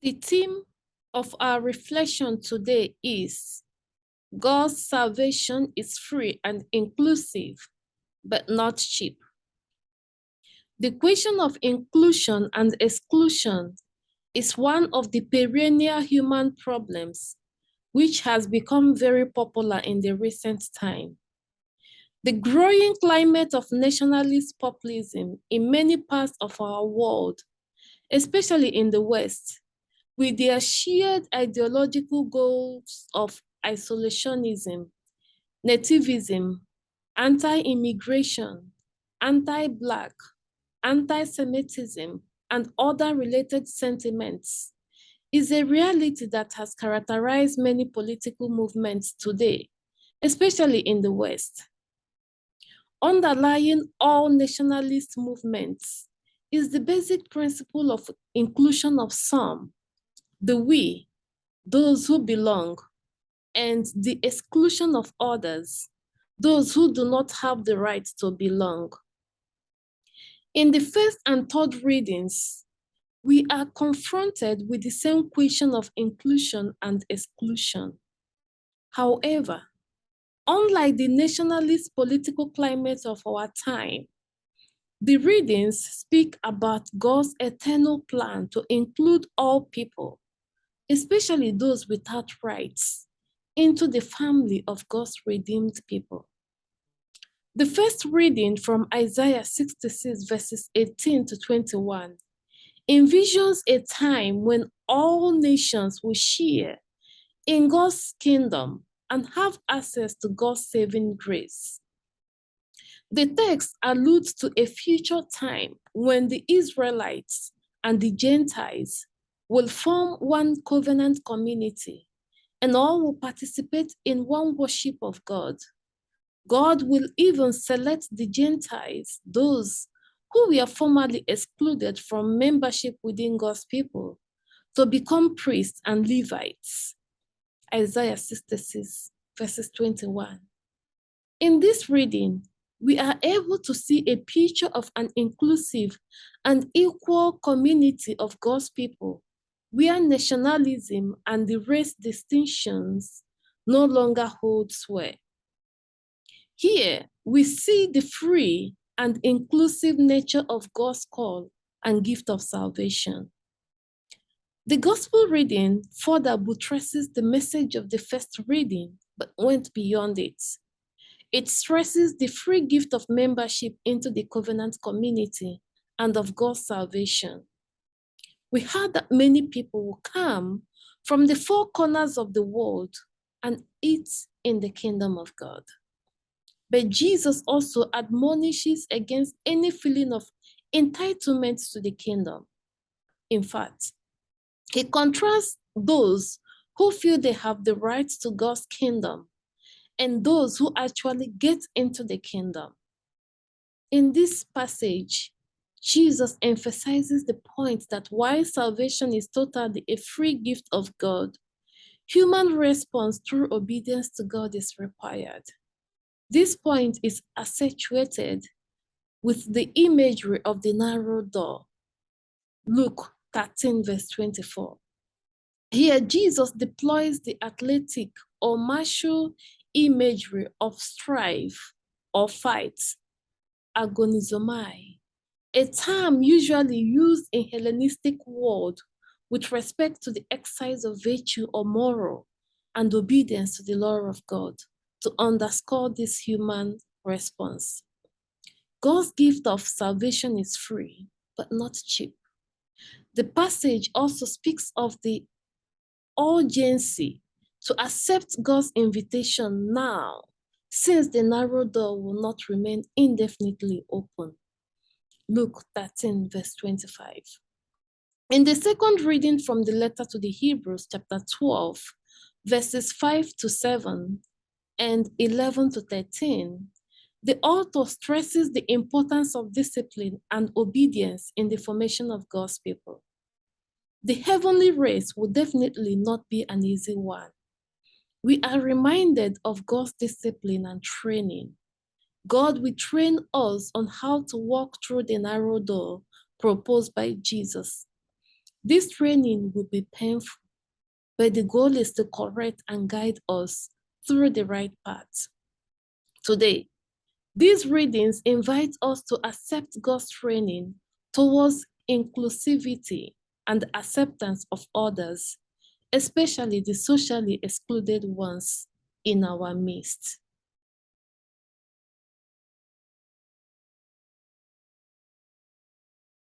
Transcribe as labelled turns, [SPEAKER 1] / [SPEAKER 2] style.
[SPEAKER 1] The theme of our reflection today is God's salvation is free and inclusive, but not cheap. The question of inclusion and exclusion is one of the perennial human problems which has become very popular in the recent time. The growing climate of nationalist populism in many parts of our world, especially in the West, with their shared ideological goals of isolationism, nativism, anti-immigration, anti-Black, anti-Semitism, and other related sentiments, is a reality that has characterized many political movements today, especially in the West. Underlying all nationalist movements is the basic principle of inclusion of some, the we, those who belong, and the exclusion of others, those who do not have the right to belong. In the first and third readings, we are confronted with the same question of inclusion and exclusion. However, unlike the nationalist political climate of our time, the readings speak about God's eternal plan to include all people, especially those without rights, into the family of God's redeemed people. The first reading from Isaiah 66 verses 18 to 21 envisions a time when all nations will share in God's kingdom and have access to God's saving grace. The text alludes to a future time when the Israelites and the Gentiles will form one covenant community and all will participate in one worship of God. God will even select the Gentiles, those who were formerly excluded from membership within God's people, to become priests and Levites. Isaiah 66, verses 21. In this reading, we are able to see a picture of an inclusive and equal community of God's people, where nationalism and the race distinctions no longer hold sway. Here, we see the free and inclusive nature of God's call and gift of salvation. The gospel reading further buttresses the message of the first reading, but went beyond it. It stresses the free gift of membership into the covenant community and of God's salvation. We heard that many people will come from the four corners of the world and eat in the kingdom of God. But Jesus also admonishes against any feeling of entitlement to the kingdom. In fact, he contrasts those who feel they have the right to God's kingdom and those who actually get into the kingdom. In this passage, Jesus emphasizes the point that while salvation is totally a free gift of God, human response through obedience to God is required. This point is accentuated with the imagery of the narrow door. Luke 13, verse 24. Here, Jesus deploys the athletic or martial imagery of strife or fight, agonizomai, a term usually used in Hellenistic world with respect to the exercise of virtue or moral and obedience to the law of God, to underscore this human response. God's gift of salvation is free, but not cheap. The passage also speaks of the urgency to accept God's invitation now, since the narrow door will not remain indefinitely open. Luke 13, verse 25. In the second reading from the letter to the Hebrews, chapter 12, verses 5 to 7 and 11 to 13, the author stresses the importance of discipline and obedience in the formation of God's people. The heavenly race will definitely not be an easy one. We are reminded of God's discipline and training. God will train us on how to walk through the narrow door proposed by Jesus. This training will be painful, but the goal is to correct and guide us through the right path. Today, these readings invite us to accept God's training towards inclusivity and acceptance of others, especially the socially excluded ones in our midst.